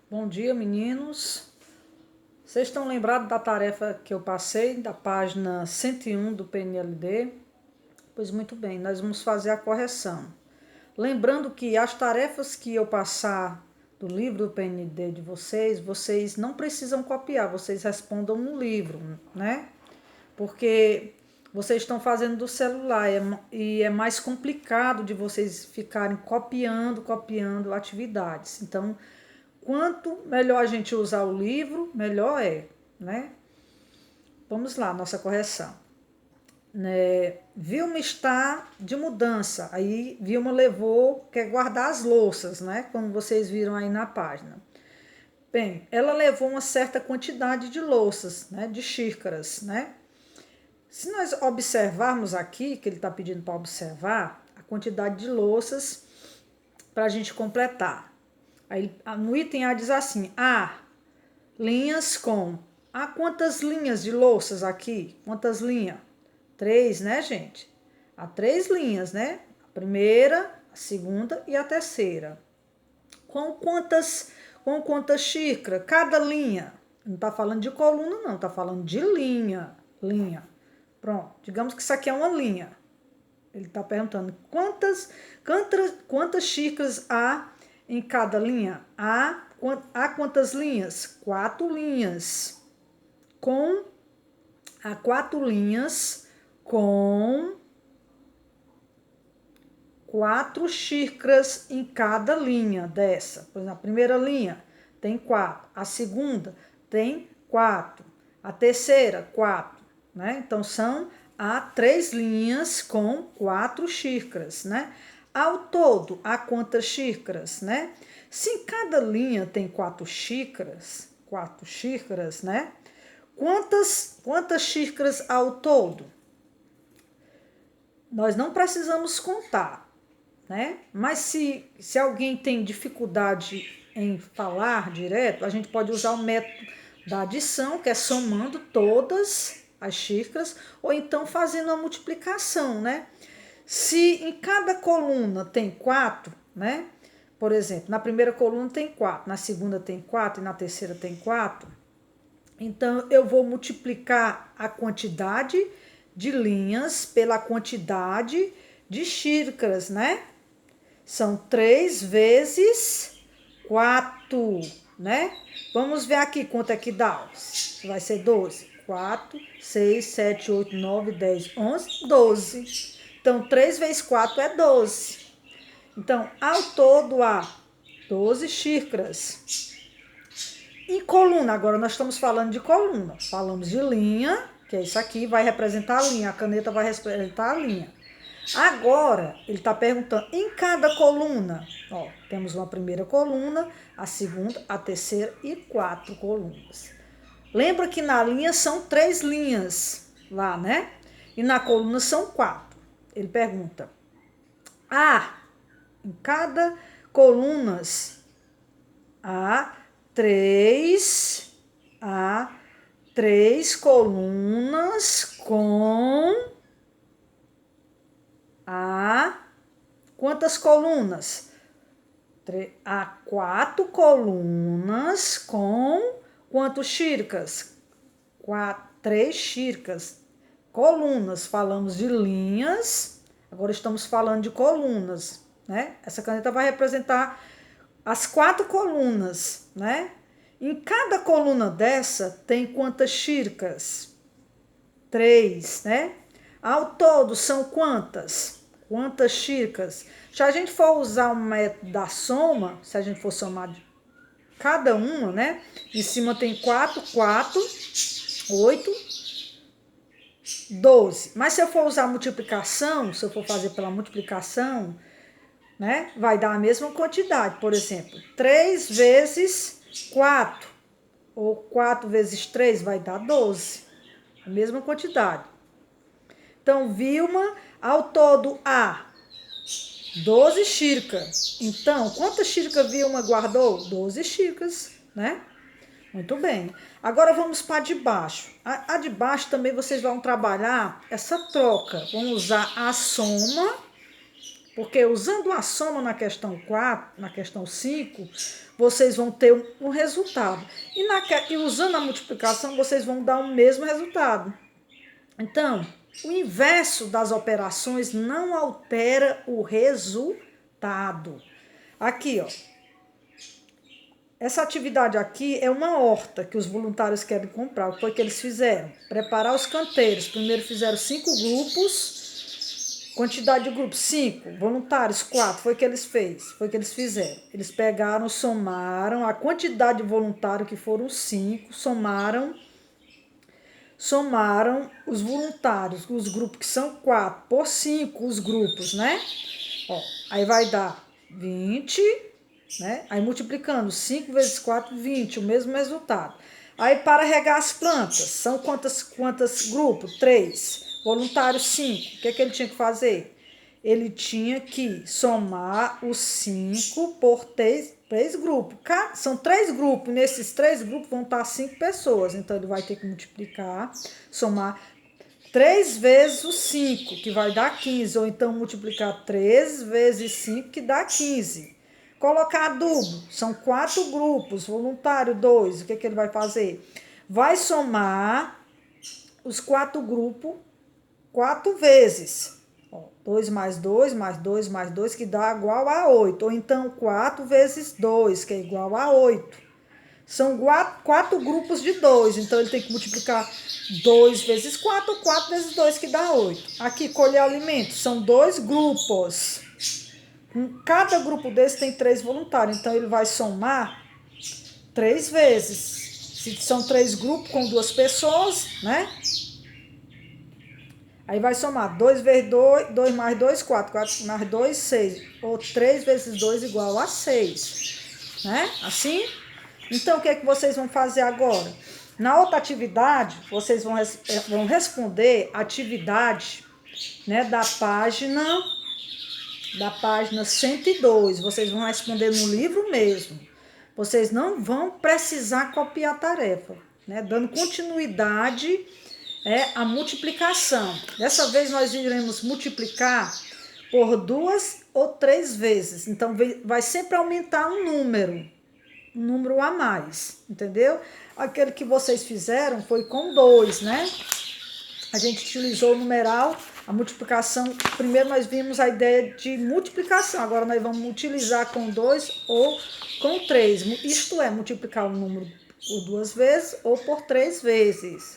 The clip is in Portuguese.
Bom dia, meninos. Vocês estão lembrados da tarefa que eu passei, da página 101 do PNLD? Pois muito bem, nós vamos fazer a correção. Lembrando que as tarefas que eu passar do livro do PNLD de vocês não precisam copiar, vocês respondam no livro, né? Porque vocês estão fazendo do celular e é mais complicado de vocês ficarem copiando atividades. Então, quanto melhor a gente usar o livro, melhor é, né? Vamos lá, nossa correção. Vilma está de mudança. Aí Vilma quer guardar as louças, né? Como vocês viram aí na página. Bem, ela levou uma certa quantidade de louças, né? De xícaras, né? Se nós observarmos aqui, que ele está pedindo para observar, a quantidade de louças para a gente completar. Aí no item A diz assim: linhas com. Quantas linhas de louças aqui? Quantas linhas? 3, né, gente? Há 3 linhas, né? A primeira, a segunda e a terceira. Com quantas xícaras? Cada linha. Não está falando de coluna, não. Está falando de linha. Linha. Pronto. Digamos que isso aqui é uma linha. Ele está perguntando quantas xícaras há em cada linha? Há quantas linhas? 4 linhas. Há 4 linhas com 4 xícaras em cada linha dessa. Por exemplo, a primeira linha tem 4, a segunda tem 4, a terceira 4, né? Então há 3 linhas com 4 xícaras, né? Ao todo, há quantas xícaras, né? Se em cada linha tem 4 xícaras, né? Quantas xícaras ao todo? Nós não precisamos contar, né? Mas se alguém tem dificuldade em falar direto, a gente pode usar o método da adição, que é somando todas as xícaras, ou então fazendo a multiplicação, né? Se em cada coluna tem 4, né? Por exemplo, na primeira coluna tem 4, na segunda tem 4 e na terceira tem 4. Então, eu vou multiplicar a quantidade de linhas pela quantidade de xícaras, né? São 3 vezes 4, né? Vamos ver aqui quanto é que dá. Vai ser 12. 4, 6, 7, 8, 9, 10, 11, 12. Então, 3 vezes 4 é 12. Então, ao todo há 12 xícaras. E coluna, agora nós estamos falando de coluna. Falamos de linha, que é isso aqui, vai representar a linha. A caneta vai representar a linha. Agora, ele está perguntando, em cada coluna, ó, temos uma primeira coluna, a segunda, a terceira e 4 colunas. Lembra que na linha são 3 linhas lá, né? E na coluna são 4. Ele pergunta, em cada colunas há 3 colunas com quantas colunas? Há 4 colunas com quantos xícaras? 3 xícaras. Colunas, falamos de linhas, agora estamos falando de colunas, né? Essa caneta vai representar as 4 colunas, né? Em cada coluna dessa tem quantas xícaras? 3, né? Ao todo são quantas? Quantas xícaras? Se a gente for usar o método da soma, se a gente for somar de cada uma, né? Em cima tem 4, 8, 12. Mas se eu for usar a multiplicação, se eu for fazer pela multiplicação, né? Vai dar a mesma quantidade. Por exemplo, 3 vezes 4, ou 4 vezes 3 vai dar 12. A mesma quantidade. Então, Vilma, ao todo, há 12 xícaras. Então, quantas xícaras Vilma guardou? 12 xícaras, né? Muito bem. Agora vamos para a de baixo. A de baixo também vocês vão trabalhar essa troca. Vão usar a soma Porque usando a soma na questão 4, na questão 5, vocês vão ter um resultado. E usando a multiplicação, vocês vão dar o mesmo resultado. Então, o inverso das operações não altera o resultado. Aqui, ó. Essa atividade aqui é uma horta que os voluntários querem comprar. O que foi que eles fizeram? Preparar os canteiros. Primeiro fizeram 5 grupos. Quantidade de grupos, 5. Voluntários, 4. Foi o que eles fez. Foi o que eles fizeram. Eles pegaram, somaram a quantidade de voluntários, que foram 5, somaram os voluntários, os grupos que são 4, por 5 os grupos, né? Ó, aí vai dar 20, né? Aí multiplicando 5 vezes 4, 20, o mesmo resultado. Aí para regar as plantas, são quantos grupos? 3. Voluntários, 5. O que é que ele tinha que fazer? Ele tinha que somar os 5 por 3 grupos. São 3 grupos, nesses 3 grupos vão estar 5 pessoas. Então, ele vai ter que multiplicar, somar 3 vezes os 5, que vai dar 15. Ou então, multiplicar 3 vezes 5, que dá 15. Colocar adubo, são 4 grupos, voluntário 2. O que é que ele vai fazer? Vai somar os 4 grupos 4 vezes. 2 mais 2, mais 2, mais 2, que dá igual a 8. Ou então 4 vezes 2, que é igual a 8. São 4 grupos de 2. Então, ele tem que multiplicar 2 vezes 4, ou 4 vezes 2, que dá 8. Aqui, colher alimentos. São 2 grupos. Cada grupo desse tem 3 voluntários. Então, ele vai somar 3 vezes. Se são 3 grupos com 2 pessoas, né? Aí vai somar 2 vezes 2, 2 mais 2, 4, 4 mais 2, 6. Ou 3 vezes 2 igual a 6. Né? Assim? Então, o que é que vocês vão fazer agora? Na outra atividade, vocês vão responder a atividade, né, da página 102. Vocês vão responder no livro mesmo. Vocês não vão precisar copiar a tarefa, né? Dando continuidade a multiplicação. Dessa vez nós iremos multiplicar por 2 ou 3 vezes. Então, vai sempre aumentar um número a mais, entendeu? Aquele que vocês fizeram foi com 2, né? A gente utilizou o numeral, a multiplicação. Primeiro nós vimos a ideia de multiplicação, agora nós vamos utilizar com 2 ou com 3. Isto é, multiplicar o número por 2 vezes ou por 3 vezes.